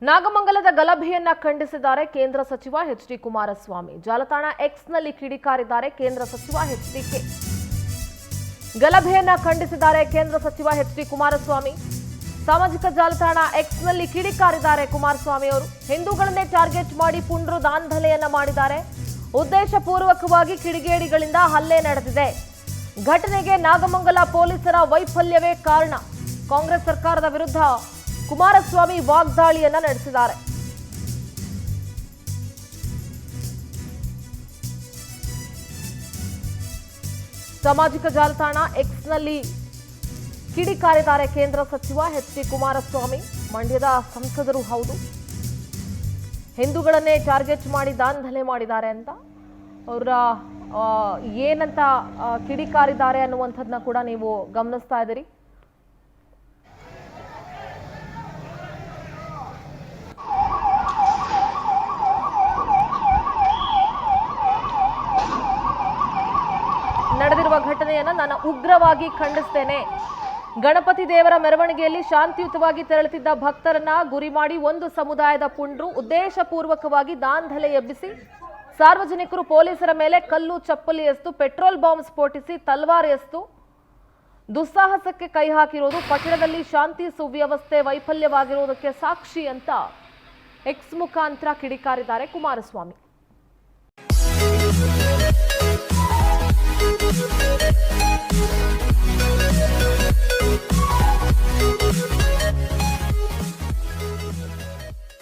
ನಾಗಮಂಗಲದ ಗಲಭೆಯನ್ನ ಖಂಡಿಸಿದ್ದಾರೆ ಕೇಂದ್ರ ಸಚಿವ ಎಚ್.ಡಿ. ಕುಮಾರಸ್ವಾಮಿ. ಜಾಲತಾಣ ಎಕ್ಸ್ನಲ್ಲಿ ಕಿಡಿಕಾರಿದ್ದಾರೆ ಕೇಂದ್ರ ಸಚಿವ ಎಚ್.ಡಿ.ಕೆ. ಗಲಭೆಯನ್ನ ಖಂಡಿಸಿದ್ದಾರೆ ಕೇಂದ್ರ ಸಚಿವ ಎಚ್.ಡಿ. ಕುಮಾರಸ್ವಾಮಿ. ಸಾಮಾಜಿಕ ಜಾಲತಾಣ ಎಕ್ಸ್ನಲ್ಲಿ ಕಿಡಿಕಾರಿದ್ದಾರೆ ಕುಮಾರಸ್ವಾಮಿ ಅವರು. ಹಿಂದೂಗಳನ್ನೇ ಟಾರ್ಗೆಟ್ ಮಾಡಿ ಪುಂಡ್ರು ದಾಂಧಲೆಯನ್ನ ಮಾಡಿದ್ದಾರೆ. ಉದ್ದೇಶಪೂರ್ವಕವಾಗಿ ಕಿಡಿಗೇಡಿಗಳಿಂದ ಹಲ್ಲೆ ನಡೆದಿದೆ. ಘಟನೆಗೆ ನಾಗಮಂಗಲ ಪೊಲೀಸರ ವೈಫಲ್ಯವೇ ಕಾರಣ. ಕಾಂಗ್ರೆಸ್ ಸರ್ಕಾರದ ವಿರುದ್ಧ ಕುಮಾರಸ್ವಾಮಿ ವಾಗ್ದಾಳಿಯನ್ನ ನಡೆಸಿದ್ದಾರೆ. ಸಾಮಾಜಿಕ ಜಾಲತಾಣ ಎಕ್ಸ್ನಲ್ಲಿ ಕಿಡಿಕಾರಿದ್ದಾರೆ ಕೇಂದ್ರ ಸಚಿವ ಎಚ್.ಡಿ. ಕುಮಾರಸ್ವಾಮಿ. ಮಂಡ್ಯದ ಸಂಸದರು ಹೌದು. ಹಿಂದೂಗಳನ್ನೇ ಟಾರ್ಗೆಟ್ ಮಾಡಿ ದಾಂಧಲೆ ಮಾಡಿದ್ದಾರೆ ಅಂತ ಅವರ ಏನಂತ ಕಿಡಿಕಾರಿದ್ದಾರೆ ಅನ್ನುವಂಥದ್ದನ್ನ ಕೂಡ ನೀವು ಗಮನಿಸ್ತಾ ಇದ್ದೀರಿ. ನಡೆದಿರುವ ಘಟನೆಯನ್ನ ನಾನು ಉಗ್ರವಾಗಿ ಖಂಡಿಸ್ತೇನೆ. ಗಣಪತಿ ದೇವರ ಮೆರವಣಿಗೆಯಲ್ಲಿ ಶಾಂತಿಯುತವಾಗಿ ತೆರಳುತ್ತಿದ್ದ ಭಕ್ತರನ್ನ ಗುರಿ ಮಾಡಿ ಒಂದು ಸಮುದಾಯದ ಪುಂಡ್ರು ಉದ್ದೇಶಪೂರ್ವಕವಾಗಿ ದಾಂಧಲೆ ಎಬ್ಬಿಸಿ ಸಾರ್ವಜನಿಕರು ಪೊಲೀಸರ ಮೇಲೆ ಕಲ್ಲು ಚಪ್ಪಲಿ ಎಸ್ತು ಪೆಟ್ರೋಲ್ ಬಾಂಬ್ ಸ್ಫೋಟಿಸಿ ತಲ್ವಾರ್ ಎಸ್ತು ದುಸ್ಸಾಹಸಕ್ಕೆ ಕೈ ಹಾಕಿರೋದು ಪಟ್ಟಣದಲ್ಲಿ ಶಾಂತಿ ಸುವ್ಯವಸ್ಥೆ ವೈಫಲ್ಯವಾಗಿರುವುದಕ್ಕೆ ಸಾಕ್ಷಿ ಅಂತ ಎಕ್ಸ್ ಮುಖಾಂತರ ಕಿಡಿಕಾರಿದ್ದಾರೆ ಕುಮಾರಸ್ವಾಮಿ.